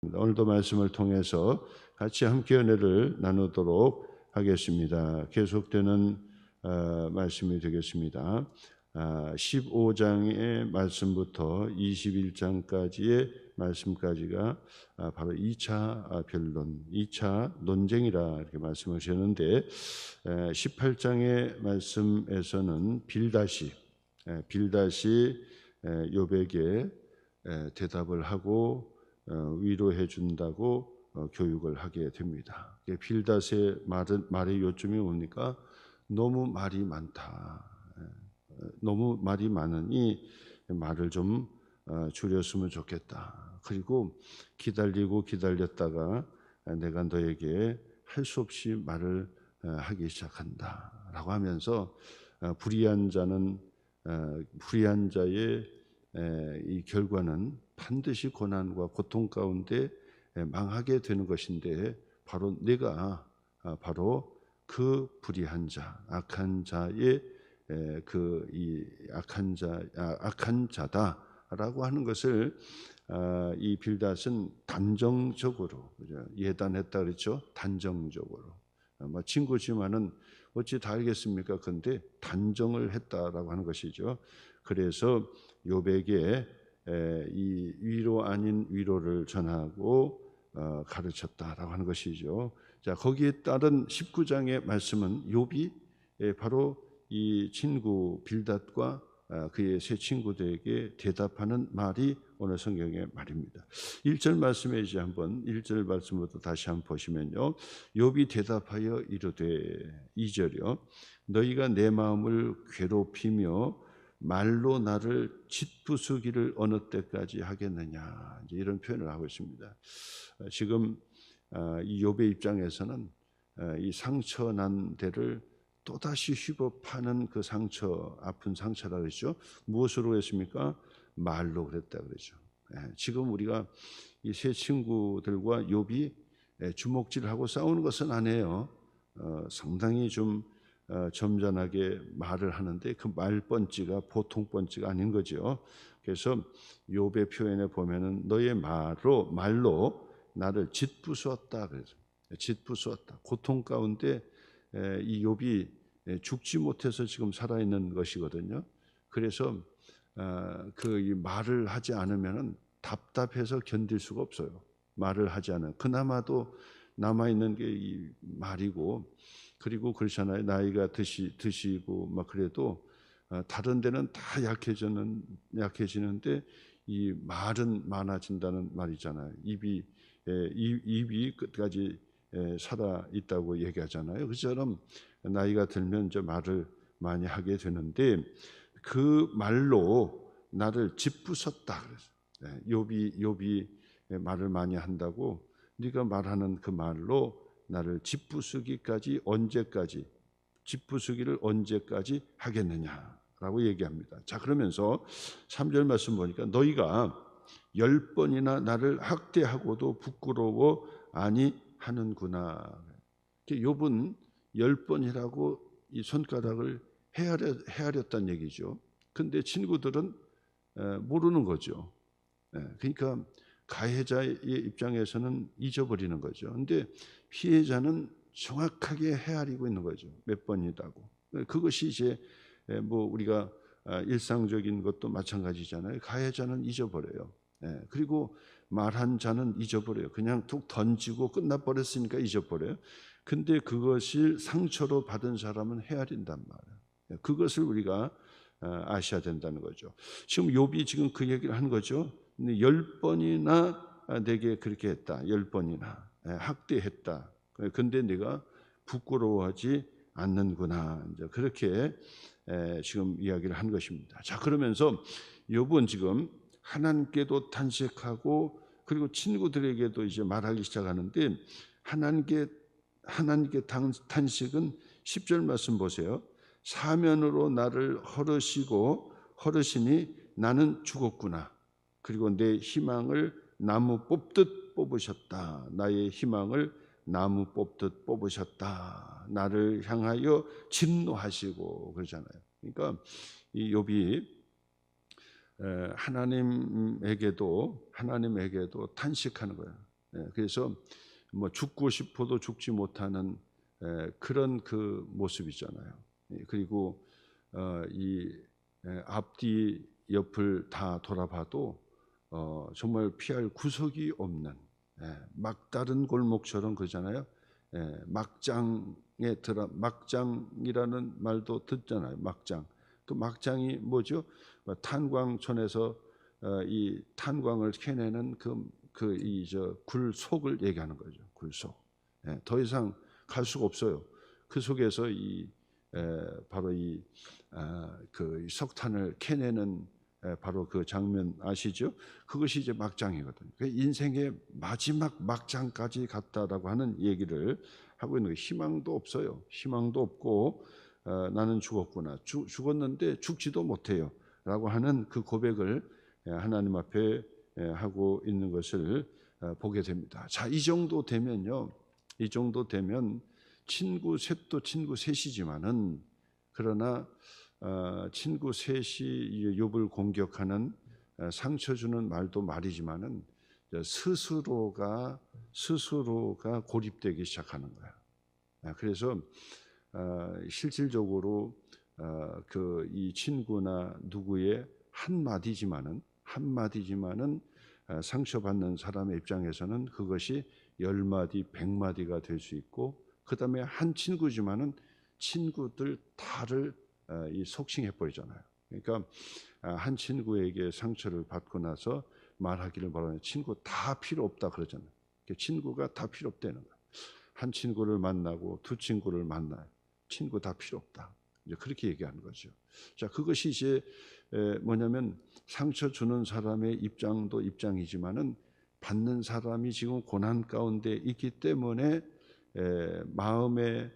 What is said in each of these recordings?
오늘도 말씀을 통해서 같이 함께 은혜를 나누도록 하겠습니다. 계속되는 말씀이 되겠습니다. 15장의 말씀부터 21장까지의 말씀까지가 바로 2차 변론, 2차 논쟁이라 이렇게 말씀을 하셨는데 18장의 말씀에서는 빌닷이 욥에게 대답을 하고 위로해 준다고 교육을 하게 됩니다. 빌닷의 말의 요점이 뭡니까? 너무 말이 많다. 너무 말이 많으니 말을 좀 줄였으면 좋겠다. 그리고 기다렸다가 내가 너에게 할 수 없이 말을 하기 시작한다라고 하면서 불의한 자의 이 결과는 반드시 고난과 고통 가운데 망하게 되는 것인데 바로 내가 바로 그 불의한 자, 악한 자의 악한 자다라고 하는 것을 이 빌닷은 단정적으로 예단했다 그랬죠. 단정적으로 친구지만은 어찌 다 알겠습니까? 근데 단정을 했다라고 하는 것이죠. 그래서 욥에게 이 위로 아닌 위로를 전하고 가르쳤다라고 하는 것이죠. 자, 거기에 따른 19장의 말씀은 욥이 바로 이 친구 빌닷과 그의 세 친구들에게 대답하는 말이 오늘 성경의 말입니다. 1절 말씀에 이제 한번 1절 말씀부터 다시 한번 보시면요. 욥이 대답하여 이르되 2절이요. 너희가 내 마음을 괴롭히며 말로 나를 짓부수기를 어느 때까지 하겠느냐, 이제 이런 표현을 하고 있습니다. 지금 이 욥의 입장에서는 이 상처 난 데를 또다시 휘법하는 그 상처, 아픈 상처라 그랬죠. 무엇으로 했습니까? 말로 그랬다 그랬죠. 지금 우리가 이 세 친구들과 욥이 주먹질하고 싸우는 것은 아니에요. 상당히 좀 점잖하게 말을 하는데 그 말번지가 보통 번지가 아닌 거죠. 그래서 욥의 표현에 보면은 너의 말로 나를 짓부수었다 그래서 짓부수었다. 고통 가운데 이 욥이 죽지 못해서 지금 살아 있는 것이거든요. 그래서 그 말을 하지 않으면은 답답해서 견딜 수가 없어요. 말을 하지 않으면 그나마도 남아 있는 게 이 말이고. 그리고 그렇잖아요. 나이가 드시고 막 그래도 다른 데는 다 약해지는데 이 말은 많아진다는 말이잖아요. 입이 끝까지 살아 있다고 얘기하잖아요. 그처럼 나이가 들면 이제 말을 많이 하게 되는데 그 말로 나를 짓부쉈다 그래서 욥이 말을 많이 한다고 네가 말하는 그 말로 나를 짓부수기를 언제까지 하겠느냐라고 얘기합니다. 자, 그러면서 3절 말씀 보니까 너희가 10번이나 나를 학대하고도 부끄러워 아니하는구나. 욥은 10번이라고 이 손가락을 헤아렸다는 얘기죠. 근데 친구들은 모르는 거죠. 그러니까 가해자의 입장에서는 잊어버리는 거죠. 근데 피해자는 정확하게 헤아리고 있는 거죠. 몇 번이라고. 그것이 이제 뭐 우리가 일상적인 것도 마찬가지잖아요. 가해자는 잊어버려요. 그리고 말한 자는 잊어버려요. 그냥 툭 던지고 끝나버렸으니까 잊어버려요. 근데 그것을 상처로 받은 사람은 헤아린단 말이에요. 그것을 우리가 아셔야 된다는 거죠. 지금 욥이 지금 그 얘기를 한 거죠. 10번이나 내게 그렇게 했다. 10번이나 학대했다. 근데 네가 부끄러워하지 않는구나. 이제 그렇게 지금 이야기를 한 것입니다. 자, 그러면서 욥은 지금 하나님께도 탄식하고 그리고 친구들에게도 이제 말하기 시작하는데 하나님께 탄식은 10절 말씀 보세요. 사면으로 나를 허르시니 나는 죽었구나. 그리고 내 희망을 나무 뽑듯 뽑으셨다. 나의 희망을 나무 뽑듯 뽑으셨다. 나를 향하여 진노하시고 그러잖아요. 그러니까 이 욥이 하나님에게도 탄식하는 거예요. 그래서 뭐 죽고 싶어도 죽지 못하는 그런 그 모습이잖아요. 그리고 이 앞뒤 옆을 다 돌아봐도 정말 피할 구석이 없는 막다른 골목처럼 그러잖아요. 막장이라는 말도 듣잖아요. 막장. 그 막장이 뭐죠? 탄광촌에서 이 탄광을 캐내는 굴 속을 얘기하는 거죠. 굴 속. 더 이상 갈 수가 없어요. 그 속에서 바로 그 석탄을 캐내는 바로 그 장면 아시죠? 그것이 이제 막장이거든요. 인생의 마지막 막장까지 갔다라고 하는 얘기를 하고 있는 거예요. 희망도 없어요. 희망도 없고 나는 죽었구나. 죽었는데 죽지도 못해요. 라고 하는 그 고백을 하나님 앞에 하고 있는 것을 보게 됩니다. 자, 이 정도 되면요. 이 정도 되면 친구 셋도 친구 셋이지만은 그러나 친구 셋이 욥을 공격하는 상처 주는 말도 말이지만은 스스로가 고립되기 시작하는 거야. 그래서 실질적으로 이 친구나 누구의 한마디지만은 상처받는 사람의 입장에서는 그것이 10마디, 100마디가 될 수 있고, 그 다음에 한 친구지만은 친구들 다를 속칭해 버리잖아요. 그러니까 한 친구에게 상처를 받고 나서 말하기를 바라는 친구 다 필요 없다 그러잖아요. 친구가 다 필요 없다는 거예요. 한 친구를 만나고 두 친구를 만나요. 친구 다 필요 없다. 이제 그렇게 얘기하는 거죠. 자, 그것이 이제 뭐냐면 상처 주는 사람의 입장도 입장이지만은 받는 사람이 지금 고난 가운데 있기 때문에 마음의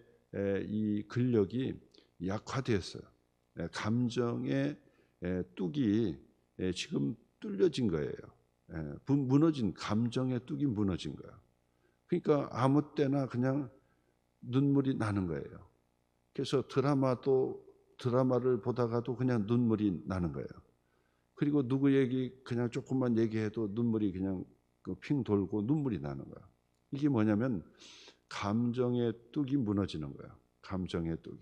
이 근력이 약화되었어요. 감정의 뚝이 지금 뚫려진 거예요. 무너진 감정의 뚝이 무너진 거예요. 그러니까 아무 때나 그냥 눈물이 나는 거예요. 그래서 드라마를 보다가도 그냥 눈물이 나는 거예요. 그리고 누구 얘기 그냥 조금만 얘기해도 눈물이 그냥 핑 돌고 눈물이 나는 거예요. 이게 뭐냐면 감정의 뚝이 무너지는 거예요. 감정의 뚝이.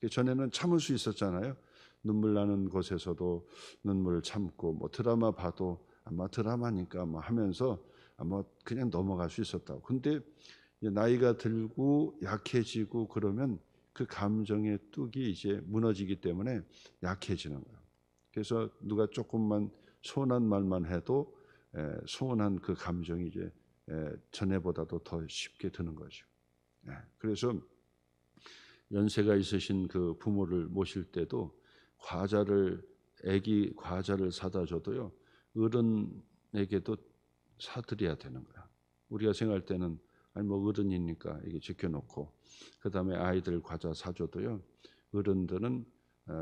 전에는 참을 수 있었잖아요. 눈물 나는 곳에서도 눈물을 참고 뭐 드라마 봐도 아마 드라마니까 뭐 하면서 아마 그냥 넘어갈 수 있었다고. 근데 나이가 들고 약해지고 그러면 그 감정의 뚝이 이제 무너지기 때문에 약해지는 거예요. 그래서 누가 조금만 서운한 말만 해도 서운한 그 감정이 이제 전에보다도 더 쉽게 드는 거죠. 그래서 연세가 있으신 그 부모를 모실 때도 애기 과자를 사다 줘도요, 어른에게도 사드려야 되는 거야. 우리가 생각할 때는 아니 뭐 어른이니까 이게 지켜놓고 그 다음에 아이들 과자 사줘도요, 어른들은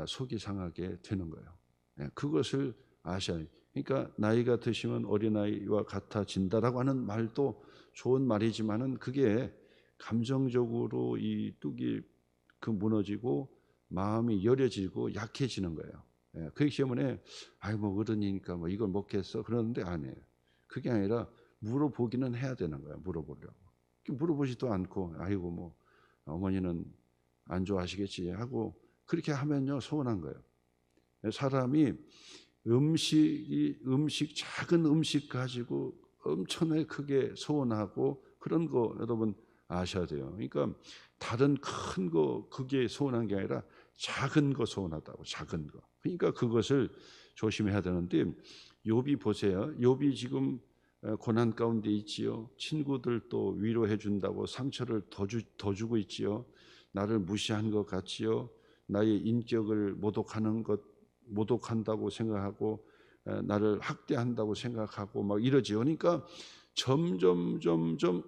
속이 상하게 되는 거예요. 그것을 아셔야 해요. 그러니까 나이가 드시면 어린아이와 같아진다라고 하는 말도 좋은 말이지만은 그게 감정적으로 이 뚝이 무너지고 마음이 여려지고 약해지는 거예요. 그렇기 때문에 아이 뭐 어른이니까 뭐 이걸 먹겠어 그러는데 아니에요. 그게 아니라 물어보기는 해야 되는 거예요. 물어보려고. 물어보지도 않고 아이고 뭐 어머니는 안 좋아하시겠지 하고 그렇게 하면요 서운한 거예요. 사람이 작은 음식 가지고 엄청나게 크게 서운하고 그런 거 여러분 아셔야 돼요. 그러니까 다른 큰 거 그게 서운한 게 아니라 작은 거 서운하다고. 작은 거. 그러니까 그것을 조심해야 되는데 욥이 보세요. 욥이 지금 고난 가운데 있지요. 친구들도 위로해 준다고 상처를 더 주고 있지요. 나를 무시한 것 같지요. 나의 인격을 모독한다고 생각하고 나를 학대한다고 생각하고 막 이러지요. 그러니까 점점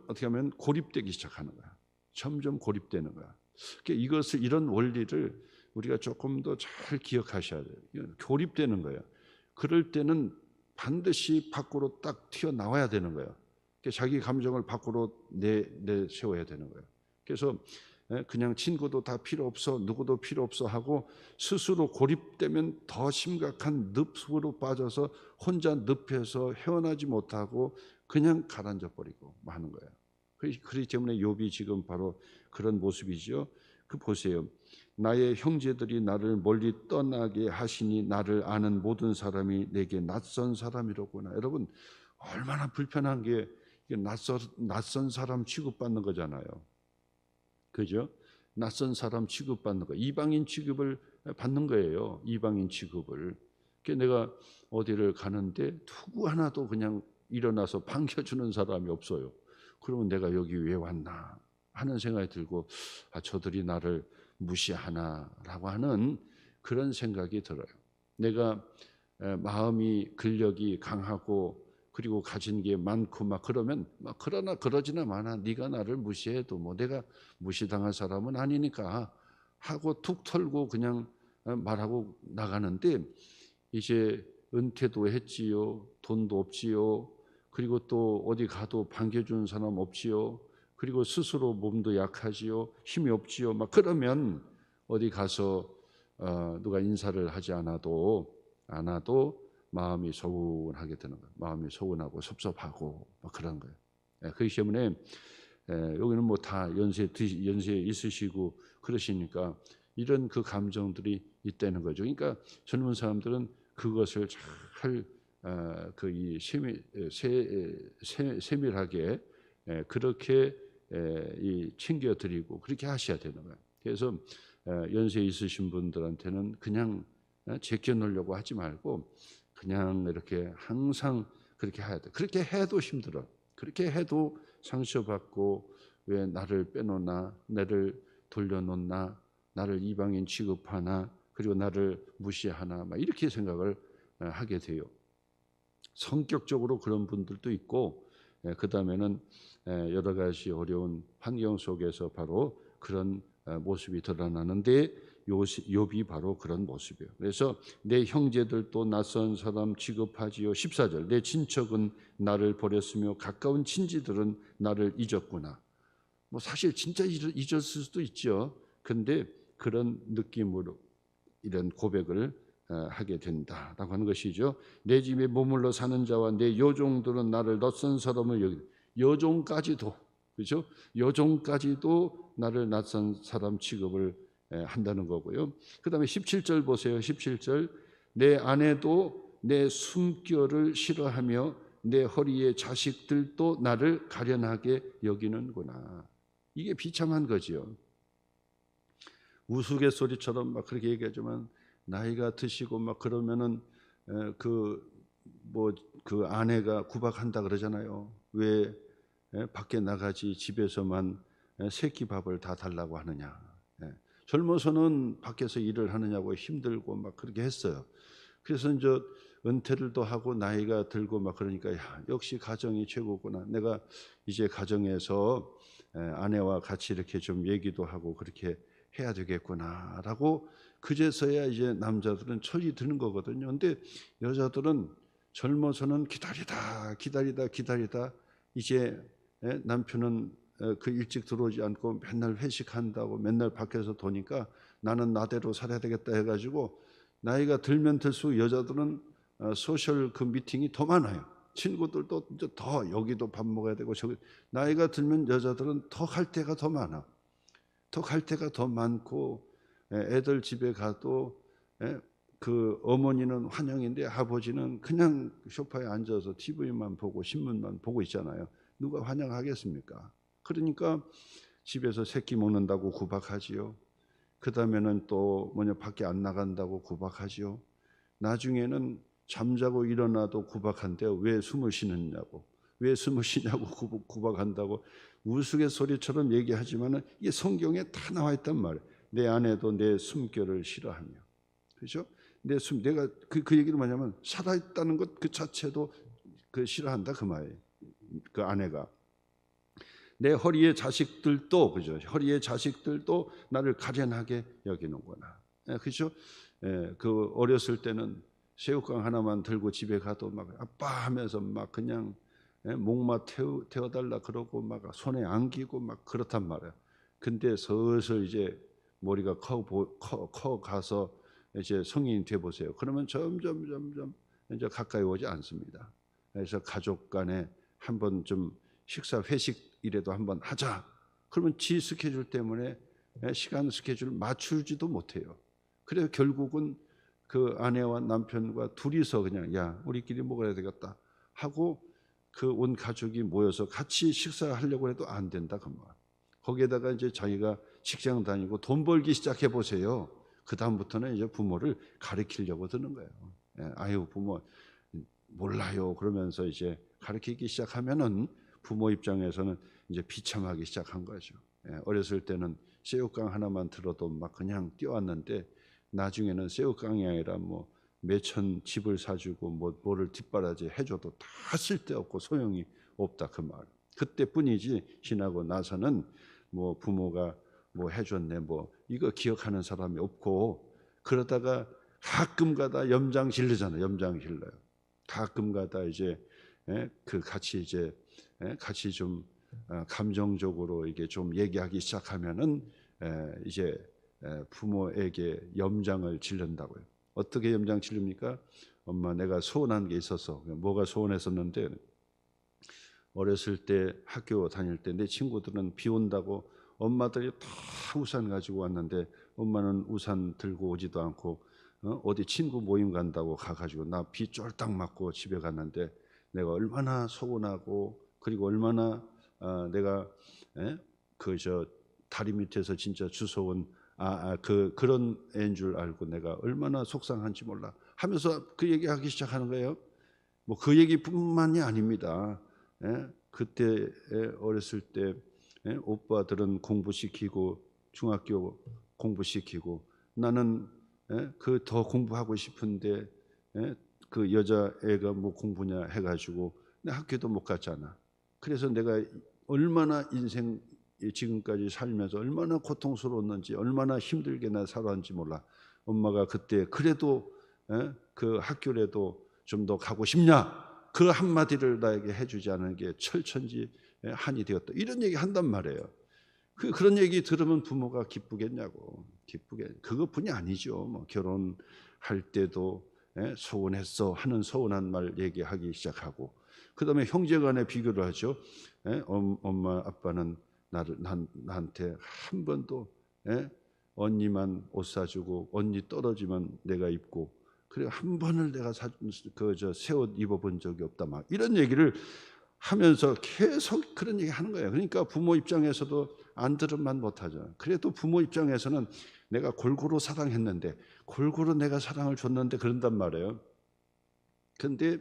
어떻게 하면 고립되기 시작하는 거야. 점점 고립되는 거야. 그러니까 이런 원리를 우리가 조금 더 잘 기억하셔야 돼요. 고립되는 거예요. 그럴 때는 반드시 밖으로 딱 튀어나와야 되는 거예요. 그러니까 자기 감정을 밖으로 내세워야 되는 거예요. 그래서 그냥 친구도 다 필요 없어, 누구도 필요 없어 하고 스스로 고립되면 더 심각한 늪으로 빠져서 혼자 늪에서 헤어나지 못하고 그냥 가라앉아 버리고 마는 거예요. 그렇기 때문에 욥이 지금 바로 그런 모습이죠. 그 보세요. 나의 형제들이 나를 멀리 떠나게 하시니 나를 아는 모든 사람이 내게 낯선 사람이로구나. 여러분 얼마나 불편한 게 이게 낯선 사람 취급받는 거잖아요. 그죠? 낯선 사람 취급받는 거. 이방인 취급을 받는 거예요. 이방인 취급을. 내가 어디를 가는데 누구 하나도 그냥 일어나서 반겨주는 사람이 없어요. 그러면 내가 여기 왜 왔나 하는 생각이 들고 저들이 나를 무시하나라고 하는 그런 생각이 들어요. 내가 마음이 근력이 강하고 그리고 가진 게 많고 막 그러면 그러나 그러지나 마나 네가 나를 무시해도 뭐 내가 무시당할 사람은 아니니까 하고 툭 털고 그냥 말하고 나가는데 이제 은퇴도 했지요. 돈도 없지요. 그리고 또 어디 가도 반겨주는 사람 없지요. 그리고 스스로 몸도 약하지요. 힘이 없지요. 막 그러면 어디 가서 누가 인사를 하지 않아도 마음이 서운하게 되는 거예요. 마음이 서운하고 섭섭하고 막 그런 거예요. 그렇기 때문에 여기는 뭐 다 연세 있으시고 그러시니까 이런 그 감정들이 있다는 거죠. 그러니까 젊은 사람들은 그것을 잘 이 세밀하게 그렇게 이 챙겨드리고 그렇게 하셔야 되는 거예요. 그래서 연세 있으신 분들한테는 그냥 제껴놓으려고 하지 말고 그냥 이렇게 항상 그렇게 해야 돼. 그렇게 해도 힘들어. 그렇게 해도 상처받고 왜 나를 빼놓나, 나를 돌려놓나, 나를 이방인 취급하나, 그리고 나를 무시하나, 막 이렇게 생각을 하게 돼요. 성격적으로 그런 분들도 있고, 그 다음에는 여러 가지 어려운 환경 속에서 바로 그런 모습이 드러나는데 욥이 바로 그런 모습이에요. 그래서 내 형제들도 낯선 사람 취급하지요. 14절 내 친척은 나를 버렸으며 가까운 친지들은 나를 잊었구나. 뭐 사실 진짜 잊었을 수도 있죠. 근데 그런 느낌으로 이런 고백을 하게 된다라고 하는 것이죠. 내 집에 머물러 사는 자와 내 여종들은 나를 낯선 사람을 여기 여종까지도 그렇죠? 여종까지도 나를 낯선 사람 취급을 한다는 거고요. 그다음에 17절 보세요. 17절 내 아내도 내 숨결을 싫어하며 내 허리의 자식들도 나를 가련하게 여기는구나. 이게 비참한 거지요. 우스갯소리처럼 막 그렇게 얘기하지만 나이가 드시고 막 그러면은 그 아내가 구박한다 그러잖아요. 왜 밖에 나가지 집에서만 새끼 밥을 다 달라고 하느냐. 젊어서는 밖에서 일을 하느냐고 힘들고 막 그렇게 했어요. 그래서 이제 은퇴를 또 하고 나이가 들고 막 그러니까 역시 가정이 최고구나. 내가 이제 가정에서 아내와 같이 이렇게 좀 얘기도 하고 그렇게 해야 되겠구나라고 그제서야 이제 남자들은 철이 드는 거거든요. 근데 여자들은 젊어서는 기다리다 이제 남편은 그 일찍 들어오지 않고 맨날 회식한다고 맨날 밖에서 도니까 나는 나대로 살아야 되겠다 해가지고 나이가 들면 들수록 여자들은 소셜 그 미팅이 더 많아요. 친구들도 이제 더 여기도 밥 먹어야 되고 저기 나이가 들면 여자들은 더 갈 데가 더 많아. 더 갈 데가 더 많고 애들 집에 가도 그 어머니는 환영인데 아버지는 그냥 소파에 앉아서 TV만 보고 신문만 보고 있잖아요. 누가 환영하겠습니까? 그러니까 집에서 새끼 먹는다고 구박하지요. 그 다음에는 또 밖에 안 나간다고 구박하지요. 나중에는 잠자고 일어나도 구박한대요. 왜 숨을 쉬느냐고. 왜 숨을 쉬냐고 구박한다고 우스갯소리처럼 얘기하지만은 이게 성경에 다 나와 있단 말이에요. 내 아내도 내 숨결을 싫어하며. 그렇죠? 내가 그 얘기를 뭐냐면 살아있다는 것 그 자체도 그 싫어한다 그 말이에요. 그 아내가. 내 허리의 자식들도 그죠? 허리의 자식들도 나를 가련하게 여기는구나. 그렇죠? 그 어렸을 때는 새우깡 하나만 들고 집에 가도 막 아빠 하면서 막 그냥 목마 태워달라 그러고 막 손에 안기고 막 그렇단 말이야. 근데 슬슬 이제 머리가 커 가서 이제 성인이 돼 보세요. 그러면 점점 이제 가까이 오지 않습니다. 그래서 가족 간에 한번 좀 식사 회식이라도 한번 하자. 그러면 지 스케줄 때문에 시간 스케줄 맞추지도 못해요. 그래서 결국은 그 아내와 남편과 둘이서 그냥 야 우리끼리 먹어야 되겠다 하고 그 온 가족이 모여서 같이 식사하려고 해도 안 된다 그 말. 거기에다가 이제 자기가 직장 다니고 돈 벌기 시작해 보세요. 그 다음부터는 이제 부모를 가르치려고 드는 거예요. 아유 부모 몰라요 그러면서 이제 가르치기 시작하면은 부모 입장에서는 이제 비참하기 시작한 거죠. 어렸을 때는 새우깡 하나만 들어도 막 그냥 뛰어왔는데 나중에는 새우깡이 아니라 뭐 몇천 집을 사주고 뭐를 뒷바라지 해줘도 다 쓸데없고 소용이 없다 그 말. 그때뿐이지 지나고 나서는 뭐 부모가 뭐 해줬네 뭐 이거 기억하는 사람이 없고 그러다가 가끔가다 염장 질르잖아요. 염장 질러요. 가끔가다 이제 그 같이 이제 같이 좀 감정적으로 이게 좀 얘기하기 시작하면은 이제 부모에게 염장을 질른다고요. 어떻게 염장 질릅니까? 엄마 내가 소원한 게 있어서. 뭐가 소원했었는데 어렸을 때 학교 다닐 때 내 친구들은 비 온다고 엄마들이 다 우산 가지고 왔는데 엄마는 우산 들고 오지도 않고 어디 친구 모임 간다고 가가지고 나 비 쫄딱 맞고 집에 갔는데 내가 얼마나 서운하고 그리고 얼마나 내가 그 저 다리 밑에서 진짜 주워온 그런 애인 줄 알고 내가 얼마나 속상한지 몰라 하면서 그 얘기하기 시작하는 거예요. 뭐 그 얘기뿐만이 아닙니다. 그때 어렸을 때 오빠들은 공부시키고 중학교 공부시키고 나는 그 더 공부하고 싶은데 그 여자애가 뭐 공부냐 해가지고 내 학교도 못 갔잖아. 그래서 내가 얼마나 인생 지금까지 살면서 얼마나 고통스러웠는지 얼마나 힘들게 나 살았는지 몰라. 엄마가 그때 그래도 그 학교라도 좀 더 가고 싶냐 그 한마디를 나에게 해주지 않은 게 철천지 한이 되었다 이런 얘기 한단 말이에요. 그런 얘기 들으면 부모가 기쁘겠냐고. 기쁘게 그것뿐이 아니죠. 뭐 결혼할 때도 서운했어 하는 서운한 말 얘기하기 시작하고 그다음에 형제간에 비교를 하죠. 엄마 아빠는 나한테 한 번도 언니만 옷 사주고 언니 떨어지면 내가 입고 그리고 한 번을 내가 새 옷 입어본 적이 없다 막 이런 얘기를 하면서 계속 그런 얘기 하는 거예요. 그러니까 부모 입장에서도 안 들으면 못하죠. 그래도 부모 입장에서는 내가 골고루 사랑했는데 골고루 내가 사랑을 줬는데 그런단 말이에요. 그런데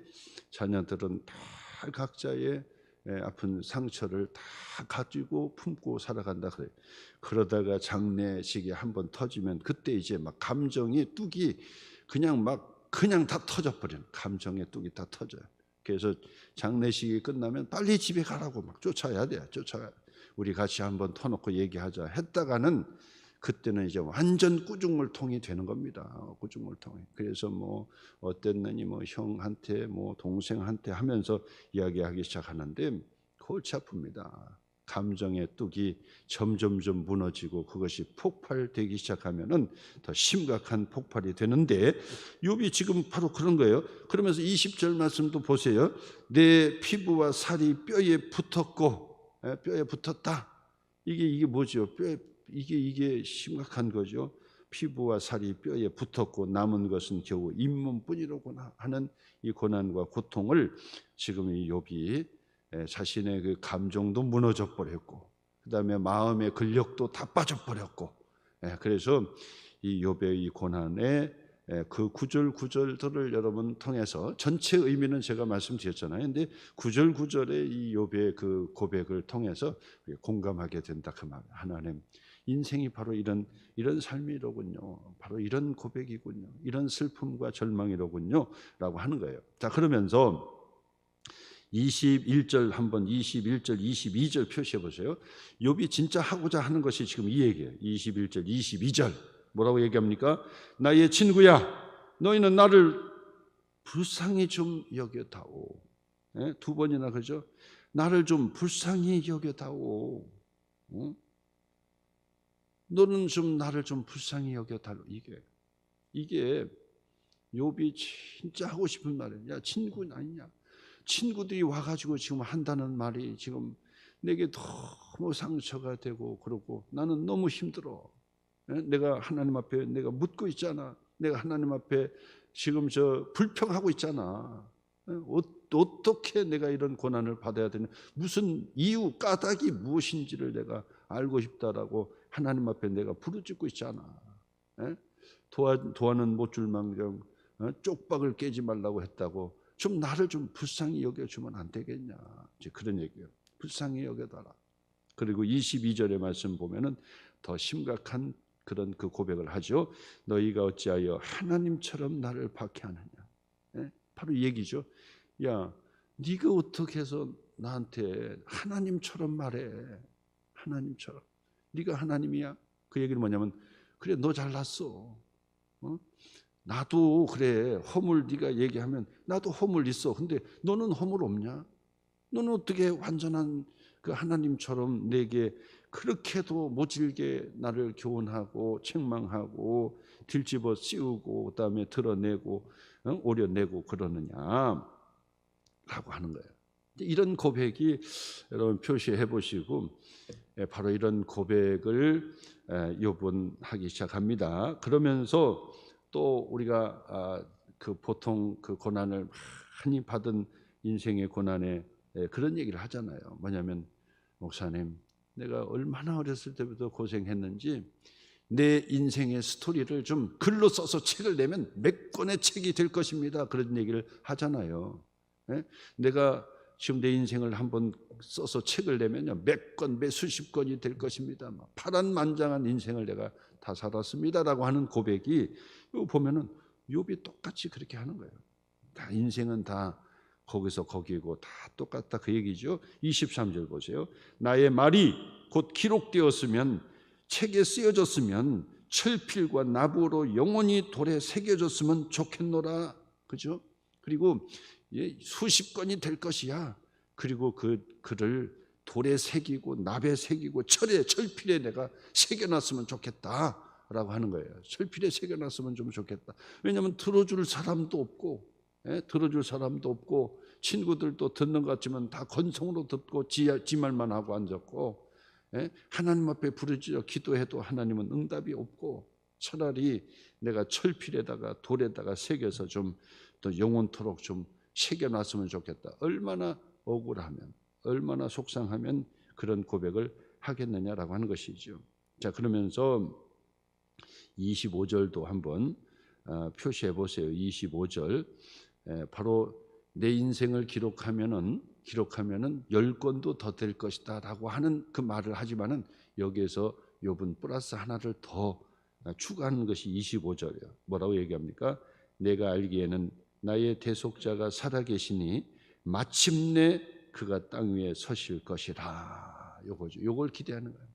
자녀들은 다 각자의 아픈 상처를 다 가지고 품고 살아간다 그래요. 그러다가 장례식이 한번 터지면 그때 이제 막 감정의 뚝이 그냥 다 터져버리는 감정의 뚝이 다 터져요. 그래서 장례식이 끝나면 빨리 집에 가라고 막 쫓아야 돼요. 우리 같이 한번 터놓고 얘기하자 했다가는 그때는 이제 완전 꾸중물통이 되는 겁니다. 꾸중물통이. 그래서 뭐 어땠느니 뭐 형한테 뭐 동생한테 하면서 이야기하기 시작하는데 골치 아픕니다. 감정의 뚝이 점점점 무너지고 그것이 폭발되기 시작하면은 더 심각한 폭발이 되는데 욥이 지금 바로 그런 거예요. 그러면서 20절 말씀도 보세요. 내 피부와 살이 뼈에 붙었고 뼈에 붙었다. 이게 뭐죠? 이게 심각한 거죠. 피부와 살이 뼈에 붙었고 남은 것은 겨우 잇몸뿐이로구나 하는 이 고난과 고통을 지금 이 욥이 자신의 그 감정도 무너져 버렸고 그다음에 마음의 근력도 다 빠져 버렸고 그래서 이 욥의 이 고난의 그 구절들을 여러분 통해서 전체 의미는 제가 말씀드렸잖아요. 근데 구절의 이 욥의 그 고백을 통해서 공감하게 된다 그 말. 하나님 인생이 바로 이런 삶이로군요. 바로 이런 고백이군요. 이런 슬픔과 절망이로군요. 라고 하는 거예요. 자, 그러면서 21절 한번 21절 22절 표시해 보세요. 욥이 진짜 하고자 하는 것이 지금 이 얘기예요. 21절 22절 뭐라고 얘기합니까? 나의 친구야 너희는 나를 불쌍히 좀 여겨다오. 두 번이나 그러죠. 나를 좀 불쌍히 여겨다오. 너는 좀 나를 좀 불쌍히 여겨달라. 이게 욥이 진짜 하고 싶은 말이야. 야 친구 아니냐? 친구들이 와가지고 지금 한다는 말이 지금 내게 너무 상처가 되고 그러고 나는 너무 힘들어. 내가 하나님 앞에 내가 묻고 있잖아. 내가 하나님 앞에 지금 불평하고 있잖아. 어떻게 내가 이런 고난을 받아야 되냐? 무슨 이유, 까닭이 무엇인지를 내가 알고 싶다라고 하나님 앞에 내가 부르짖고 있잖아. 도와는 못 줄망정 쪽박을 깨지 말라고 했다고 좀 나를 좀 불쌍히 여겨주면 안 되겠냐? 이제 그런 얘기예요. 불쌍히 여겨달라. 그리고 22절의 말씀 보면은 더 심각한 그런 그 고백을 하죠. 너희가 어찌하여 하나님처럼 나를 박해하느냐? 바로 이 얘기죠. 야, 네가 어떻게 해서 나한테 하나님처럼 말해? 하나님처럼. 네가 하나님이야? 그 얘기는 뭐냐면 그래 너 잘났어. 나도 그래 허물 네가 얘기하면 나도 허물 있어. 근데 너는 허물 없냐? 너는 어떻게 완전한 그 하나님처럼 내게 그렇게도 모질게 나를 교훈하고 책망하고 뒤집어 씌우고 그다음에 드러내고 오려내고 그러느냐라고 하는 거예요. 이런 고백이 여러분 표시해 보시고 바로 이런 고백을 욥은 하기 시작합니다. 그러면서 또 우리가 그 보통 그 고난을 많이 받은 인생의 고난에 그런 얘기를 하잖아요. 뭐냐면 목사님, 내가 얼마나 어렸을 때부터 고생했는지 내 인생의 스토리를 좀 글로 써서 책을 내면 몇 권의 책이 될 것입니다. 그런 얘기를 하잖아요. 내가 지금 내 인생을 한번 써서 책을 내면요 몇 권, 몇 수십 권이 될 것입니다. 파란만장한 인생을 내가 다 살았습니다라고 하는 고백이 보면은 욥이 똑같이 그렇게 하는 거예요. 다 인생은 다 거기서 거기고 다 똑같다 그 얘기죠. 23절 보세요. 나의 말이 곧 기록되었으면 책에 쓰여졌으면 철필과 나부로 영원히 돌에 새겨졌으면 좋겠노라. 그죠? 그리고 수십 건이 될 것이야. 그리고 그 글을 돌에 새기고 납에 새기고 철필에 내가 새겨놨으면 좋겠다라고 하는 거예요. 철필에 새겨놨으면 좀 좋겠다. 왜냐하면 들어줄 사람도 없고 들어줄 사람도 없고 친구들도 듣는 것 같지만 다 건성으로 듣고 지 말만 하고 앉았고 하나님 앞에 부르짖어 기도해도 하나님은 응답이 없고 차라리 내가 철필에다가 돌에다가 새겨서 좀 또 영원토록 좀 새겨놨으면 좋겠다. 얼마나 억울하면 얼마나 속상하면 그런 고백을 하겠느냐라고 하는 것이죠. 자, 그러면서 25절도 한번 표시해 보세요. 25절 바로 내 인생을 기록하면은 10권도 더 될 것이다라고 하는 그 말을 하지만은 여기에서 욥은 플러스 하나를 더 추가하는 것이 25절이에요. 뭐라고 얘기합니까? 내가 알기에는 나의 대속자가 살아계시니 마침내 그가 땅 위에 서실 것이라. 요거죠. 요걸 기대하는 거예요.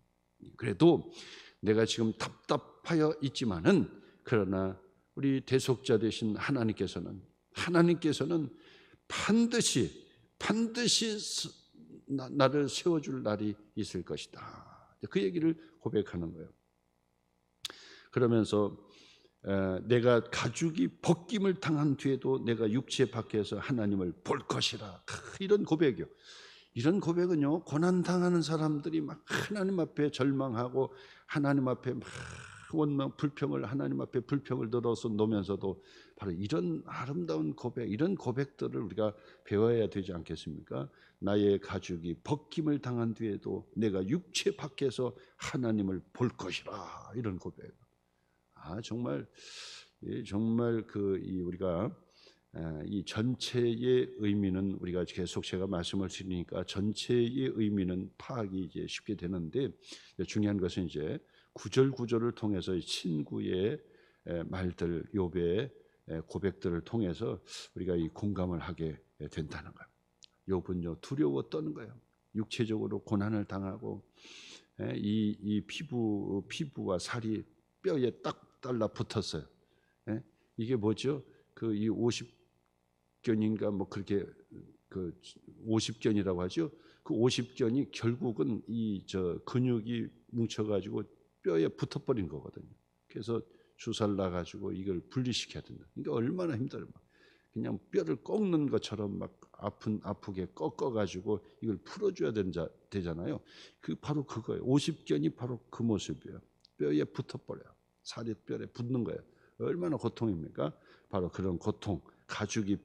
그래도 내가 지금 답답하여 있지만은 그러나 우리 대속자 되신 하나님께서는 반드시 나를 세워줄 날이 있을 것이다. 그 얘기를 고백하는 거예요. 그러면서 내가 가죽이 벗김을 당한 뒤에도 내가 육체 밖에서 하나님을 볼 것이라. 이런 고백이요. 이런 고백은요 고난당하는 사람들이 막 하나님 앞에 절망하고 하나님 앞에 막 원망 불평을 하나님 앞에 불평을 들어서 놓으면서도 바로 이런 아름다운 고백, 이런 고백들을 우리가 배워야 되지 않겠습니까? 나의 가죽이 벗김을 당한 뒤에도 내가 육체 밖에서 하나님을 볼 것이라. 이런 고백. 정말 우리가 이 전체의 의미는 우리가 계속 제가 말씀을 드리니까 전체의 의미는 파악이 이제 쉽게 되는데 중요한 것은 이제 구절을 통해서 친구의 말들, 욥의 고백들을 통해서 우리가 이 공감을 하게 된다는 거예요. 욥은요 두려워 떠는 거예요. 육체적으로 고난을 당하고 이 피부와 살이 뼈에 딱 달라붙었어요. 이게 뭐죠? 그 이 50견인가 뭐 그렇게 그 50견이라고 하죠. 그 50견이 결국은 이 근육이 뭉쳐가지고 뼈에 붙어버린 거거든요. 그래서 주사를 놔가지고 이걸 분리시켜야 된다. 그러니까 얼마나 힘들어요. 그냥 뼈를 꺾는 것처럼 막 아프게 꺾어가지고 이걸 풀어줘야 되잖아요. 그 바로 그거예요. 50견이 바로 그 모습이에요. 뼈에 붙어버려요. 살이 뼈에 붙는 거예요. 얼마나 고통입니까? 바로 그런 고통, 가죽이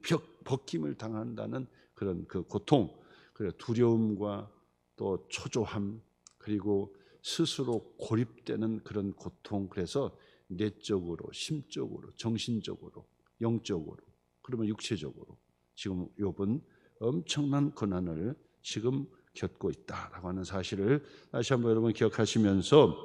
벗김을 당한다는 그런 그 고통, 그래 두려움과 또 초조함, 그리고 스스로 고립되는 그런 고통. 그래서 내적으로, 심적으로, 정신적으로, 영적으로, 그러면 육체적으로 지금 욥은 엄청난 고난을 지금 겪고 있다라고 하는 사실을 다시 한번 여러분 기억하시면서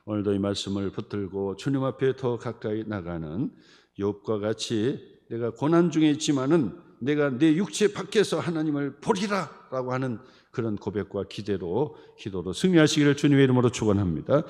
오늘도 이 말씀을 붙들고 주님 앞에 더 가까이 나가는 욥과 같이 내가 고난 중에 있지만은 내가 내 육체 밖에서 하나님을 보리라라고 하는 그런 고백과 기도로 승리하시기를 주님의 이름으로 축원합니다.